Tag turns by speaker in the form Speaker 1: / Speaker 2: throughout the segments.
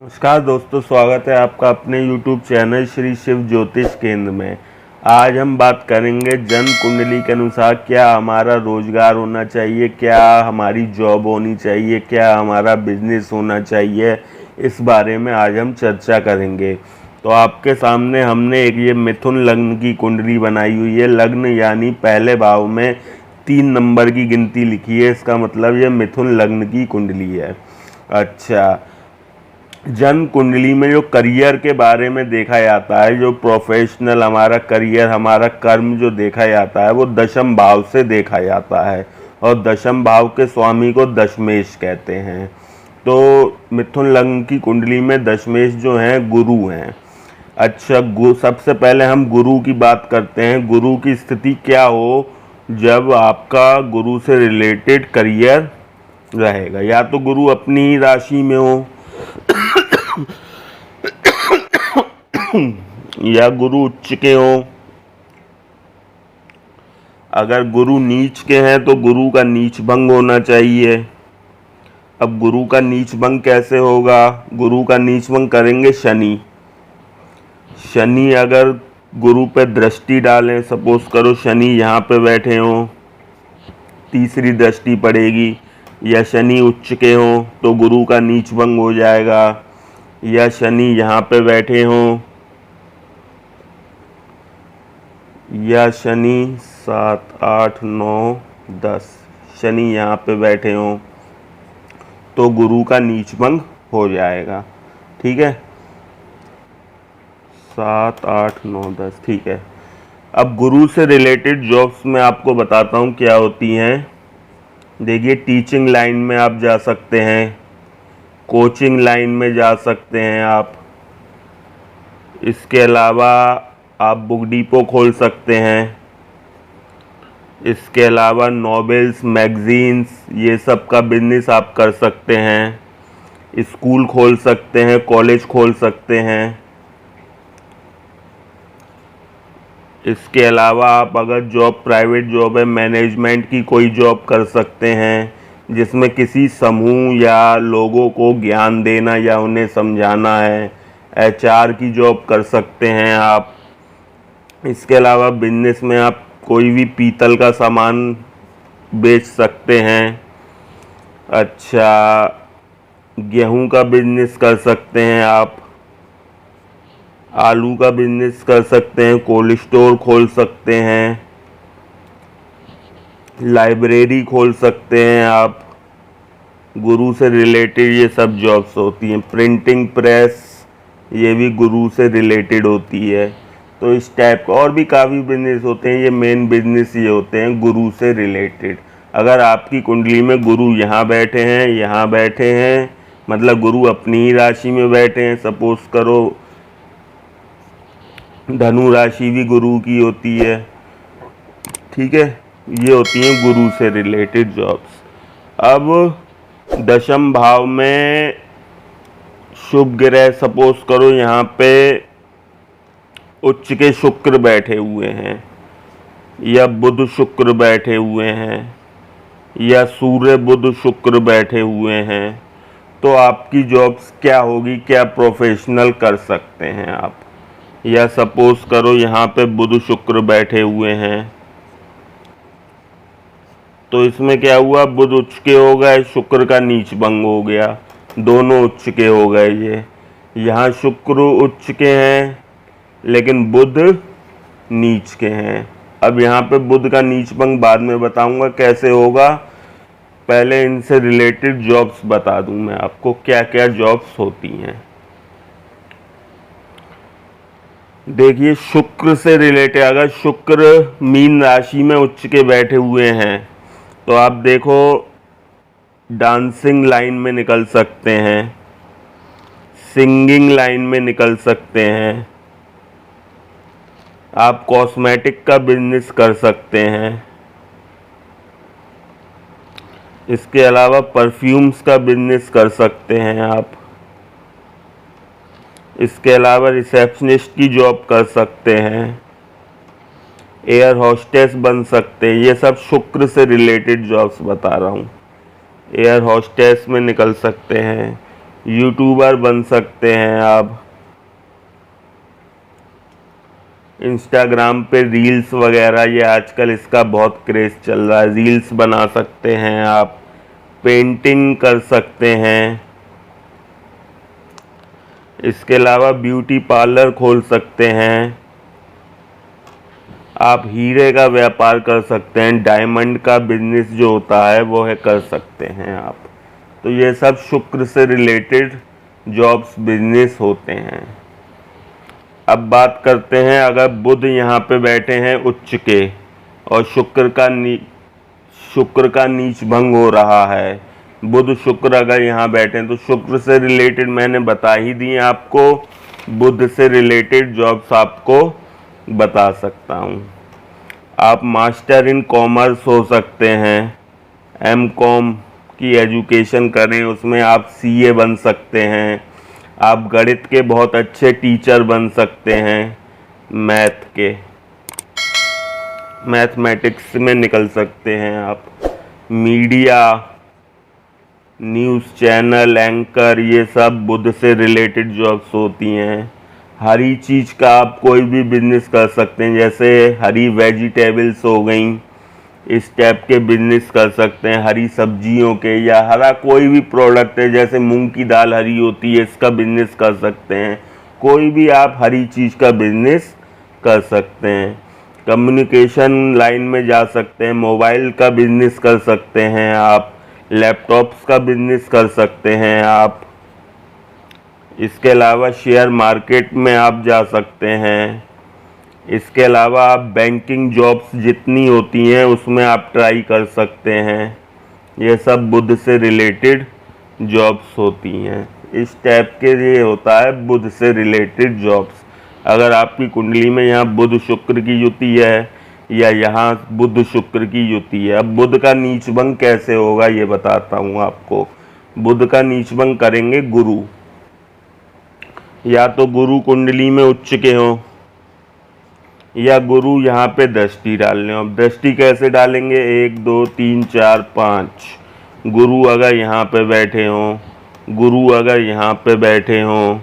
Speaker 1: नमस्कार दोस्तों, स्वागत है आपका अपने YouTube चैनल श्री शिव ज्योतिष केंद्र में। आज हम बात करेंगे जन्म कुंडली के अनुसार क्या हमारा रोजगार होना चाहिए, क्या हमारी जॉब होनी चाहिए, क्या हमारा बिजनेस होना चाहिए। इस बारे में आज हम चर्चा करेंगे। तो आपके सामने हमने एक ये मिथुन लग्न की कुंडली बनाई हुई है। लग्न यानी पहले भाव में 3 नंबर की गिनती लिखी है, इसका मतलब ये मिथुन लग्न की कुंडली है। अच्छा, जन्म कुंडली में जो करियर के बारे में देखा जाता है, जो प्रोफेशनल हमारा करियर, हमारा कर्म जो देखा जाता है, वो दशम भाव से देखा जाता है और दशम भाव के स्वामी को दशमेश कहते हैं। तो मिथुन लग्न की कुंडली में दशमेश जो हैं गुरु हैं। अच्छा, सबसे पहले हम गुरु की बात करते हैं। गुरु की स्थिति क्या हो जब आपका गुरु से रिलेटेड करियर रहेगा। या तो गुरु अपनी ही राशि में हो या गुरु उच्च के हो। अगर गुरु नीच के हैं तो गुरु का नीच भंग होना चाहिए। अब गुरु का नीच भंग कैसे होगा? गुरु का नीच भंग करेंगे शनि। शनि अगर गुरु पे दृष्टि डालें, सपोज करो शनि यहाँ पे बैठे हों, तीसरी दृष्टि पड़ेगी, या शनि उच्च के हों तो गुरु का नीच भंग हो जाएगा। या शनि यहाँ पे बैठे हों, या शनि 7, 8, 9, 10 शनि यहाँ पे बैठे हों तो गुरु का नीच भंग हो जाएगा। ठीक है, 7, 8, 9, 10 ठीक है। अब गुरु से रिलेटेड जॉब्स मैं आपको बताता हूँ क्या होती हैं। देखिए, टीचिंग लाइन में आप जा सकते हैं, कोचिंग लाइन में जा सकते हैं आप। इसके अलावा आप बुक डिपो खोल सकते हैं। इसके अलावा नॉवेल्स, मैगजीन्स, ये सब का बिजनेस आप कर सकते हैं। स्कूल खोल सकते हैं, कॉलेज खोल सकते हैं। इसके अलावा आप अगर जॉब प्राइवेट जॉब है, मैनेजमेंट की कोई जॉब कर सकते हैं जिसमें किसी समूह या लोगों को ज्ञान देना या उन्हें समझाना है। HR की जॉब कर सकते हैं आप। इसके अलावा बिजनेस में आप कोई भी पीतल का सामान बेच सकते हैं। अच्छा, गेहूं का बिजनेस कर सकते हैं आप, आलू का बिजनेस कर सकते हैं, कोल्ड स्टोर खोल सकते हैं, लाइब्रेरी खोल सकते हैं आप। गुरु से रिलेटेड ये सब जॉब्स होती हैं। प्रिंटिंग प्रेस, ये भी गुरु से रिलेटेड होती है। तो इस टाइप का और भी काफ़ी बिजनेस होते हैं। ये मेन बिजनेस ये होते हैं गुरु से रिलेटेड। अगर आपकी कुंडली में गुरु यहाँ बैठे हैं, यहाँ बैठे हैं, मतलब गुरु अपनी ही राशि में बैठे हैं। सपोज करो धनु राशि भी गुरु की होती है। ठीक है, ये होती हैं गुरु से रिलेटेड जॉब्स। अब दशम भाव में शुभ ग्रह, सपोज करो यहाँ पे उच्च के शुक्र बैठे हुए हैं, या बुध शुक्र बैठे हुए हैं, या सूर्य बुध शुक्र बैठे हुए हैं, तो आपकी जॉब्स क्या होगी, क्या प्रोफेशनल कर सकते हैं आप। या सपोज करो यहाँ पे बुध शुक्र बैठे हुए हैं, तो इसमें क्या हुआ, बुध उच्च के हो गए, शुक्र का नीच भंग हो गया, दोनों उच्च के हो गए। ये यहाँ शुक्र उच्च के हैं लेकिन बुध नीच के हैं। अब यहाँ पे बुध का नीच भंग बाद में बताऊंगा कैसे होगा, पहले इनसे रिलेटेड जॉब्स बता दूं मैं आपको क्या क्या जॉब्स होती हैं। देखिए, शुक्र से रिलेटेड अगर शुक्र मीन राशि में उच्च के बैठे हुए हैं तो आप देखो डांसिंग लाइन में निकल सकते हैं, सिंगिंग लाइन में निकल सकते हैं, आप कॉस्मेटिक का बिजनेस कर सकते हैं। इसके अलावा परफ्यूम्स का बिजनेस कर सकते हैं आप। इसके अलावा रिसेप्शनिस्ट की जॉब कर सकते हैं, एयर होस्टेस बन सकते हैं। ये सब शुक्र से रिलेटेड जॉब्स बता रहा हूँ। एयर होस्टेस में निकल सकते हैं, यूट्यूबर बन सकते हैं आप। इंस्टाग्राम पे रील्स वगैरह, ये आजकल इसका बहुत क्रेज़ चल रहा है, रील्स बना सकते हैं आप। पेंटिंग कर सकते हैं। इसके अलावा ब्यूटी पार्लर खोल सकते हैं आप। हीरे का व्यापार कर सकते हैं। डायमंड का बिजनेस जो होता है वो है कर सकते हैं आप। तो ये सब शुक्र से रिलेटेड जॉब्स बिजनेस होते हैं। अब बात करते हैं, अगर बुध यहाँ पे बैठे हैं उच्च के और शुक्र का नीच भंग हो रहा है। बुध शुक्र अगर यहाँ बैठे हैं तो शुक्र से रिलेटेड मैंने बता ही दी आपको। बुध से रिलेटेड जॉब्स आपको बता सकता हूँ। आप मास्टर इन कॉमर्स हो सकते हैं। एमकॉम की एजुकेशन करें, उसमें आप सीए बन सकते हैं। आप गणित के बहुत अच्छे टीचर बन सकते हैं। मैथमेटिक्स में निकल सकते हैं आप। मीडिया, न्यूज़ चैनल एंकर, ये सब बुध से रिलेटेड जॉब्स होती हैं। हरी चीज़ का आप कोई भी बिजनेस कर सकते हैं, जैसे हरी वेजिटेबल्स हो गई, इस टाइप के बिजनेस कर सकते हैं। हरी सब्जियों के, या हरा कोई भी प्रोडक्ट है, जैसे मूंग की दाल हरी होती है, इसका बिजनेस कर सकते हैं। कोई भी आप हरी चीज़ का बिजनेस कर सकते हैं। कम्युनिकेशन लाइन में जा सकते हैं। मोबाइल का बिजनेस कर सकते हैं आप। लैपटॉप्स का बिजनेस कर सकते हैं आप। इसके अलावा शेयर मार्केट में आप जा सकते हैं। इसके अलावा आप बैंकिंग जॉब्स जितनी होती हैं उसमें आप ट्राई कर सकते हैं। ये सब बुध से रिलेटेड जॉब्स होती हैं। इस टाइप के ये होता है बुध से रिलेटेड जॉब्स। अगर आपकी कुंडली में यहाँ बुध शुक्र की युति है या यहाँ बुध शुक्र की युति है। अब बुध का नीचभंग कैसे होगा ये बताता हूँ आपको। बुध का नीचभंग करेंगे गुरु, या तो गुरु कुंडली में उच्च के हों या गुरु यहाँ पे दृष्टि डाल लें। अब दृष्टि कैसे डालेंगे, 1 2 3 4 5। गुरु अगर यहाँ पे बैठे हों, गुरु अगर यहाँ पे बैठे हों,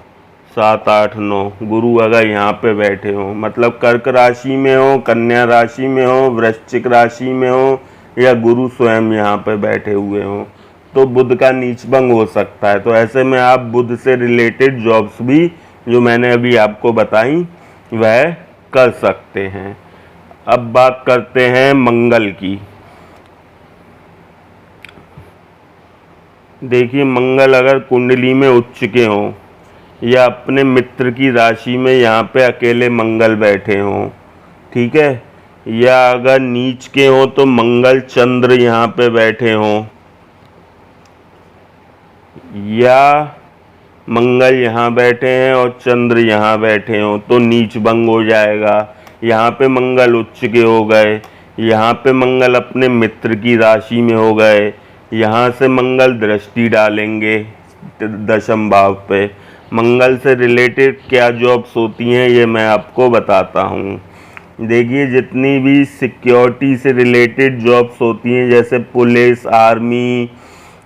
Speaker 1: 7 8 9। गुरु अगर यहाँ पे बैठे हों, मतलब कर्क राशि में हो, कन्या राशि में हो, वृश्चिक राशि में हो, या गुरु स्वयं यहाँ पे बैठे हुए हों, तो बुध का नीचभंग हो सकता है। तो ऐसे में आप बुध से रिलेटेड जॉब्स भी जो मैंने अभी आपको बताई वह कर सकते हैं। अब बात करते हैं मंगल की। देखिए, मंगल अगर कुंडली में उच्च के हों या अपने मित्र की राशि में यहाँ पे अकेले मंगल बैठे हों, ठीक है, या अगर नीच के हों तो मंगल चंद्र यहाँ पे बैठे हों, या मंगल यहाँ बैठे हैं और चंद्र यहाँ बैठे हों, तो नीच भंग हो जाएगा। यहाँ पे मंगल उच्च के हो गए, यहाँ पे मंगल अपने मित्र की राशि में हो गए, यहाँ से मंगल दृष्टि डालेंगे 10वें भाव पे। मंगल से रिलेटेड क्या जॉब्स होती हैं ये मैं आपको बताता हूँ। देखिए, जितनी भी सिक्योरिटी से रिलेटेड जॉब्स होती हैं, जैसे पुलिस, आर्मी,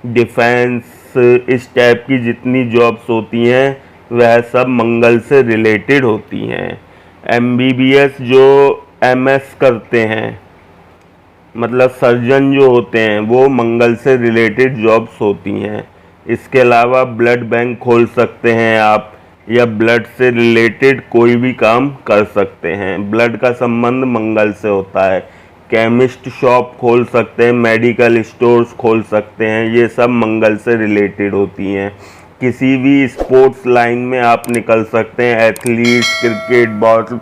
Speaker 1: डिफेंस, इस टाइप की जितनी जॉब्स होती हैं वह सब मंगल से रिलेटेड होती हैं। एमबीबीएस जो एमएस करते हैं, मतलब सर्जन जो होते हैं, वो मंगल से रिलेटेड जॉब्स होती हैं। इसके अलावा ब्लड बैंक खोल सकते हैं आप, या ब्लड से रिलेटेड कोई भी काम कर सकते हैं। ब्लड का संबंध मंगल से होता है। केमिस्ट शॉप खोल सकते हैं, मेडिकल स्टोर्स खोल सकते हैं, ये सब मंगल से रिलेटेड होती हैं। किसी भी स्पोर्ट्स लाइन में आप निकल सकते हैं। Athletes, cricket, ball,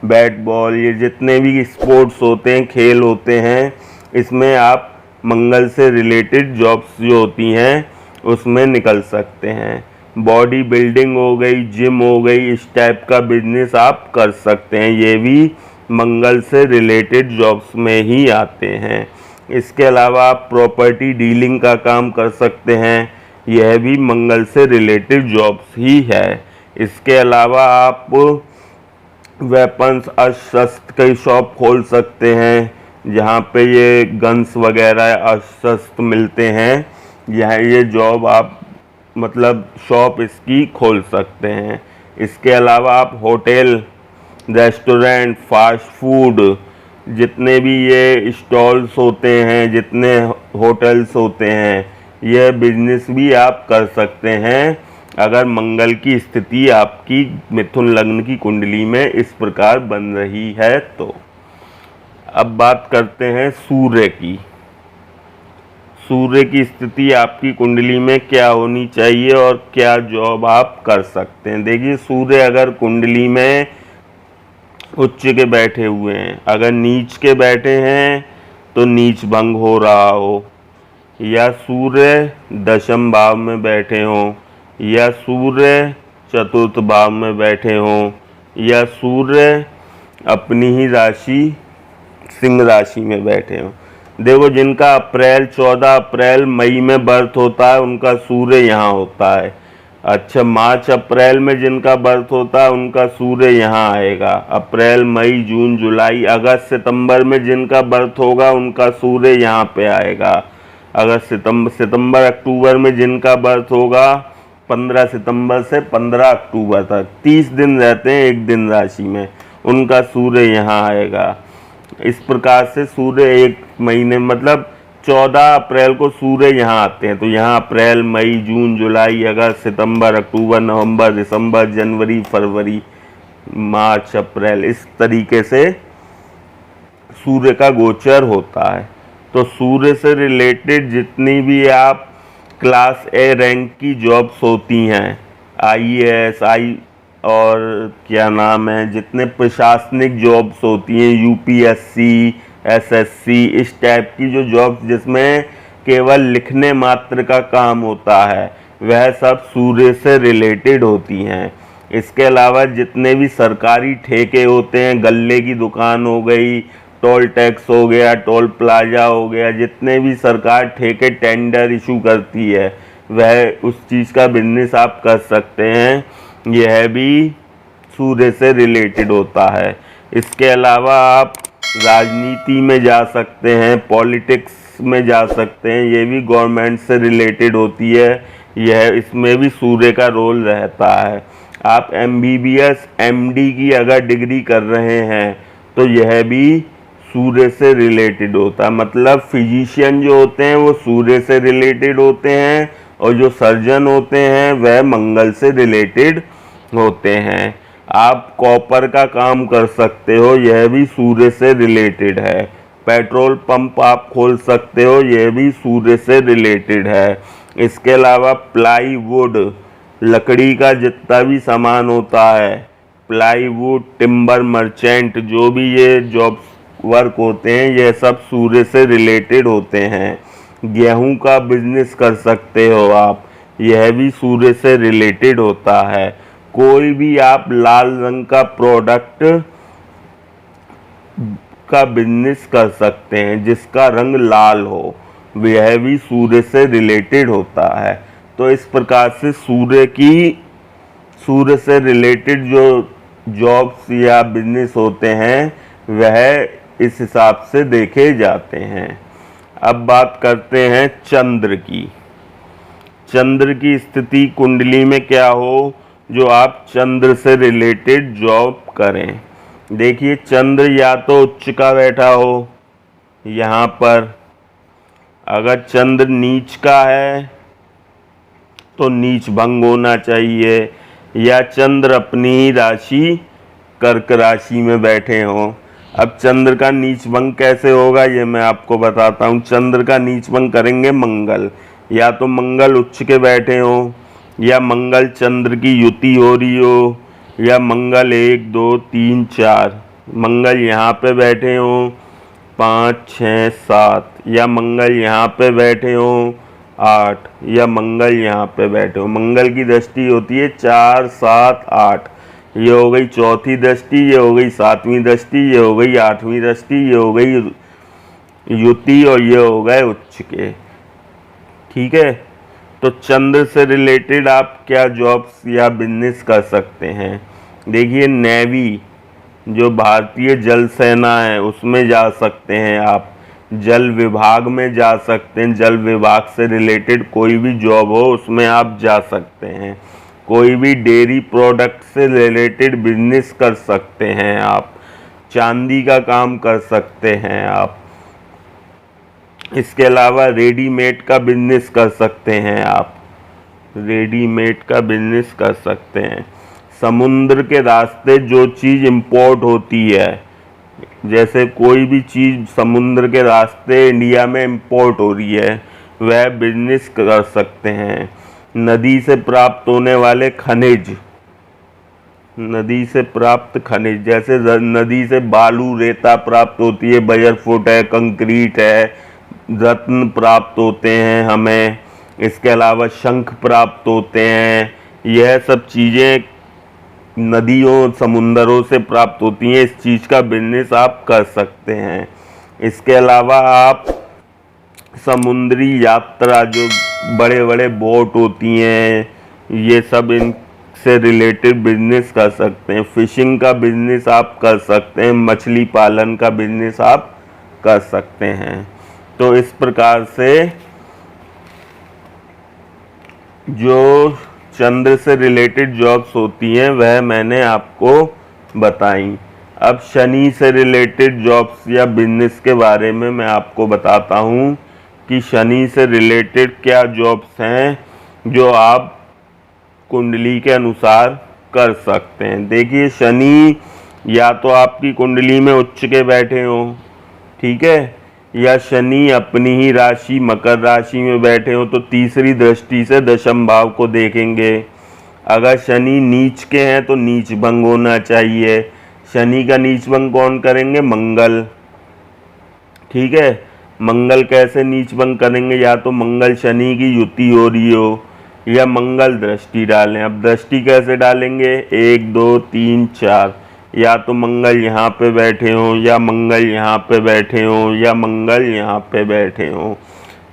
Speaker 1: bat ball, ये जितने भी स्पोर्ट्स होते हैं, खेल होते हैं, इसमें आप मंगल से रिलेटेड जॉब्स जो होती हैं उसमें निकल सकते हैं। बॉडी बिल्डिंग हो गई, जिम हो गई, इस टाइप का बिजनेस आप कर सकते हैं। ये भी मंगल से रिलेटेड जॉब्स में ही आते हैं। इसके अलावा आप प्रॉपर्टी डीलिंग का काम कर सकते हैं, यह भी मंगल से रिलेटेड जॉब्स ही है। इसके अलावा आप वेपन्स, अस्त्र की शॉप खोल सकते हैं, जहाँ पे ये गन्स वगैरह अस्त्र मिलते हैं। यह ये जॉब आप मतलब शॉप इसकी खोल सकते हैं। इसके अलावा आप होटल, रेस्टोरेंट, फास्ट फूड, जितने भी ये स्टॉल्स होते हैं, जितने होटल्स होते हैं, यह बिजनेस भी आप कर सकते हैं अगर मंगल की स्थिति आपकी मिथुन लग्न की कुंडली में इस प्रकार बन रही है तो। अब बात करते हैं सूर्य की। सूर्य की स्थिति आपकी कुंडली में क्या होनी चाहिए और क्या जॉब आप कर सकते हैं। देखिए, सूर्य अगर कुंडली में उच्च के बैठे हुए हैं, अगर नीच के बैठे हैं तो नीच भंग हो रहा हो, या सूर्य दशम भाव में बैठे हों, या सूर्य चतुर्थ भाव में बैठे हों, या सूर्य अपनी ही राशि सिंह राशि में बैठे हों। देखो, जिनका 14 अप्रैल मई में बर्थ होता है उनका सूर्य यहाँ होता है। अच्छा, मार्च अप्रैल में जिनका बर्थ होता है उनका सूर्य यहाँ आएगा। अप्रैल, मई, जून, जुलाई, अगस्त, सितंबर में जिनका बर्थ होगा उनका सूर्य यहाँ पे आएगा। अगर सितंबर अक्टूबर में जिनका बर्थ होगा, 15 सितंबर से 15 अक्टूबर तक 30 दिन रहते हैं एक दिन राशि में, उनका सूर्य यहाँ आएगा। इस प्रकार से सूर्य एक महीने मतलब 14 अप्रैल को सूर्य यहाँ आते हैं, तो यहाँ अप्रैल, मई, जून, जुलाई, अगस्त, सितंबर, अक्टूबर, नवंबर, दिसंबर, जनवरी, फरवरी, मार्च, अप्रैल, इस तरीके से सूर्य का गोचर होता है। तो सूर्य से रिलेटेड जितनी भी आप क्लास ए रैंक की जॉब्स होती हैं, IAS, और क्या नाम है, जितने प्रशासनिक जॉब्स होती हैं, UPSC, SSC, इस टाइप की जो जॉब्स जिसमें केवल लिखने मात्र का काम होता है, वह सब सूर्य से रिलेटेड होती हैं। इसके अलावा जितने भी सरकारी ठेके होते हैं, गल्ले की दुकान हो गई, टोल टैक्स हो गया, टोल प्लाजा हो गया, जितने भी सरकार ठेके टेंडर इशू करती है, वह उस चीज़ का बिजनेस आप कर सकते हैं। यह भी सूर्य से रिलेटेड होता है। इसके अलावा आप राजनीति में जा सकते हैं, पॉलिटिक्स में जा सकते हैं, ये भी गवर्नमेंट से रिलेटेड होती है। यह इसमें भी सूर्य का रोल रहता है। आप MBBS, MD की अगर डिग्री कर रहे हैं तो यह भी सूर्य से रिलेटेड होता है। मतलब फिजिशियन जो होते हैं वो सूर्य से रिलेटेड होते हैं, और जो सर्जन होते हैं वह मंगल से रिलेटेड होते हैं। आप कॉपर का काम कर सकते हो, यह भी सूर्य से रिलेटेड है। पेट्रोल पंप आप खोल सकते हो, यह भी सूर्य से रिलेटेड है। इसके अलावा प्लाईवुड, लकड़ी का जितना भी सामान होता है, प्लाईवुड, टिम्बर मर्चेंट, जो भी ये जॉब्स वर्क होते हैं, यह सब सूर्य से रिलेटेड होते हैं। गेहूं का बिजनेस कर सकते हो आप, यह भी सूर्य से रिलेटेड होता है। कोई भी आप लाल रंग का प्रोडक्ट का बिजनेस कर सकते हैं जिसका रंग लाल हो, यह भी सूर्य से रिलेटेड होता है। तो इस प्रकार से सूर्य से रिलेटेड जो जॉब्स या बिजनेस होते हैं वह इस हिसाब से देखे जाते हैं। अब बात करते हैं चंद्र की। चंद्र की स्थिति कुंडली में क्या हो जो आप चंद्र से रिलेटेड जॉब करें। देखिए, चंद्र या तो उच्च का बैठा हो यहाँ पर, अगर चंद्र नीच का है तो नीच भंग होना चाहिए, या चंद्र अपनी ही राशि कर्क राशि में बैठे हों। अब चंद्र का नीच भंग कैसे होगा ये मैं आपको बताता हूँ। चंद्र का नीच भंग करेंगे मंगल, या तो मंगल उच्च के बैठे हों, या मंगल चंद्र की युति हो रही हो, या मंगल 1, 2, 3, 4 मंगल यहाँ पे बैठे हों 5, 6, 7, या मंगल यहाँ पे बैठे हों 8, या मंगल यहाँ पे बैठे हो। मंगल की दृष्टि होती है 4, 7, 8। ये हो गई चौथी दृष्टि, ये हो गई 7वीं दृष्टि, ये हो गई 8वीं दृष्टि, ये हो गई युति, और ये हो गए उच्च के। ठीक है, तो चंद्र से रिलेटेड आप क्या जॉब्स या बिजनेस कर सकते हैं। देखिए, नेवी जो भारतीय जल सेना है उसमें जा सकते हैं आप, जल विभाग में जा सकते हैं, जल विभाग से रिलेटेड कोई भी जॉब हो उसमें आप जा सकते हैं। कोई भी डेयरी प्रोडक्ट से रिलेटेड बिजनेस कर सकते हैं आप। चांदी का काम कर सकते हैं आप। इसके अलावा रेडीमेड का बिजनेस कर सकते हैं आप। रेडीमेड का बिजनेस कर सकते हैं। समुद्र के रास्ते जो चीज़ इंपोर्ट होती है, जैसे कोई भी चीज़ समुद्र के रास्ते इंडिया में इंपोर्ट हो रही है, वह बिजनेस कर सकते हैं। नदी से प्राप्त होने वाले खनिज, नदी से प्राप्त खनिज, जैसे नदी से बालू रेता प्राप्त होती है, बजरफुट है, कंक्रीट है, रत्न प्राप्त होते हैं हमें। इसके अलावा शंख प्राप्त होते हैं। यह सब चीज़ें नदियों समुंदरों से प्राप्त होती हैं। इस चीज़ का बिजनेस आप कर सकते हैं। इसके अलावा आप समुद्री यात्रा, जो बड़े बड़े बोट होती हैं, ये सब इनसे रिलेटेड बिजनेस कर सकते हैं। फिशिंग का बिजनेस आप कर सकते हैं। मछली पालन का बिजनेस आप कर सकते हैं। तो इस प्रकार से जो चंद्र से रिलेटेड जॉब्स होती हैं वह मैंने आपको बताई। अब शनि से रिलेटेड जॉब्स या बिजनेस के बारे में मैं आपको बताता हूँ कि शनि से रिलेटेड क्या जॉब्स हैं जो आप कुंडली के अनुसार कर सकते हैं। देखिए, शनि या तो आपकी कुंडली में उच्च के बैठे हों, ठीक है, या शनि अपनी ही राशि मकर राशि में बैठे हो तो तीसरी दृष्टि से दशम भाव को देखेंगे। अगर शनि नीच के हैं तो नीच भंग होना चाहिए। शनि का नीच भंग कौन करेंगे? मंगल, ठीक है। मंगल कैसे नीच भंग करेंगे? या तो मंगल शनि की युति हो रही हो या मंगल दृष्टि डालें। अब दृष्टि कैसे डालेंगे? 1 2 3 4, या तो मंगल यहाँ पे बैठे हों, या मंगल यहाँ पे बैठे हों, या मंगल यहाँ पे बैठे हों।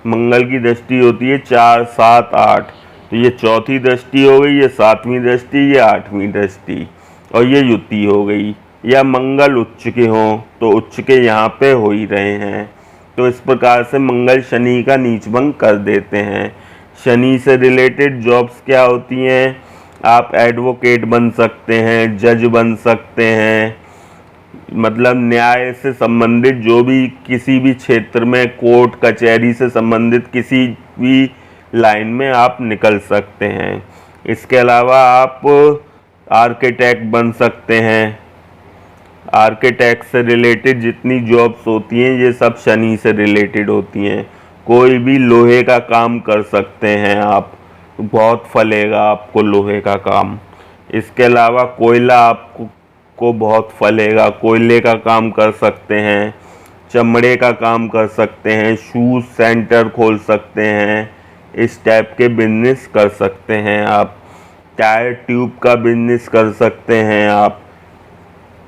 Speaker 1: मंगल की दृष्टि होती है 4 7 8, तो ये चौथी दृष्टि हो गई, ये 7वीं दृष्टि, ये 8वीं दृष्टि, और ये युति हो गई। या मंगल उच्च के हों तो उच्च के यहाँ पे हो ही रहे हैं। तो इस प्रकार से मंगल शनि का नीच भंग कर देते हैं। शनि से रिलेटेड जॉब्स क्या होती हैं? आप एडवोकेट बन सकते हैं, जज बन सकते हैं, मतलब न्याय से संबंधित जो भी किसी भी क्षेत्र में कोर्ट कचहरी से संबंधित किसी भी लाइन में आप निकल सकते हैं। इसके अलावा आप आर्किटेक्ट बन सकते हैं। आर्किटेक्ट से रिलेटेड जितनी जॉब्स होती हैं ये सब शनि से रिलेटेड होती हैं। कोई भी लोहे का काम कर सकते हैं आप, बहुत फलेगा आपको लोहे का काम। इसके अलावा कोयला आपको बहुत फलेगा, कोयले का काम कर सकते हैं। चमड़े का काम कर सकते हैं, शूज़ सेंटर खोल सकते हैं, इस टाइप के बिजनेस कर सकते हैं आप। टायर ट्यूब का बिजनेस कर सकते हैं आप,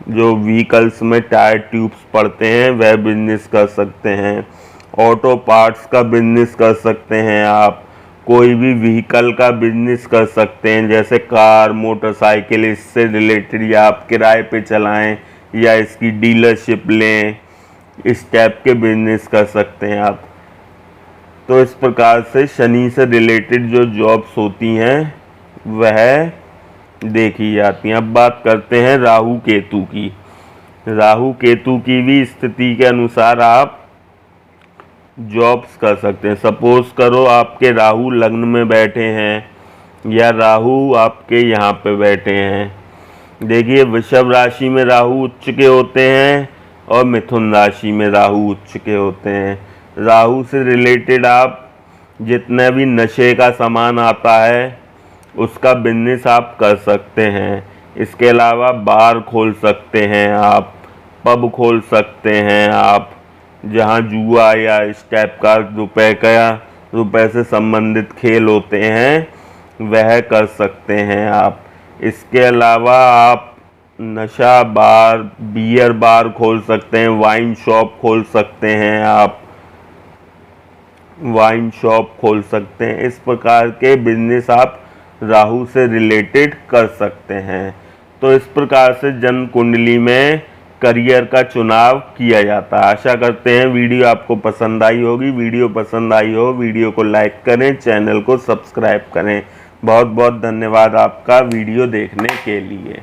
Speaker 1: जो व्हीकल्स में टायर ट्यूब्स पड़ते हैं वह बिजनेस कर सकते हैं। ऑटो पार्ट्स का बिजनेस कर सकते हैं आप। कोई भी व्हीकल का बिजनेस कर सकते हैं, जैसे कार मोटरसाइकिल, इससे रिलेटेड, या आप किराए पे चलाएं या इसकी डीलरशिप लें, इस टाइप के बिजनेस कर सकते हैं आप। तो इस प्रकार से शनि से रिलेटेड जो जॉब्स होती हैं वह देखी जाती हैं। अब बात करते हैं राहु केतु की। राहु केतु की भी स्थिति के अनुसार आप जॉब्स कर सकते हैं। सपोज करो आपके राहु लग्न में बैठे हैं या राहु आपके यहाँ पे बैठे हैं। देखिए, वृषभ राशि में राहु उच्च के होते हैं और मिथुन राशि में राहु उच्च के होते हैं। राहु से रिलेटेड आप जितने भी नशे का सामान आता है उसका बिजनेस आप कर सकते हैं। इसके अलावा बार खोल सकते हैं आप, पब खोल सकते हैं आप, जहां जुआ या इस टाइप का रुपए से संबंधित खेल होते हैं वह कर सकते हैं आप। इसके अलावा आप नशा बार, बियर बार खोल सकते हैं, वाइन शॉप खोल सकते हैं आप, वाइन शॉप खोल सकते हैं। इस प्रकार के बिजनेस आप राहु से रिलेटेड कर सकते हैं। तो इस प्रकार से जन्म कुंडली में करियर का चुनाव किया जाता है। आशा करते हैं वीडियो आपको पसंद आई होगी। वीडियो पसंद आई हो वीडियो को लाइक करें, चैनल को सब्सक्राइब करें। बहुत बहुत धन्यवाद आपका वीडियो देखने के लिए।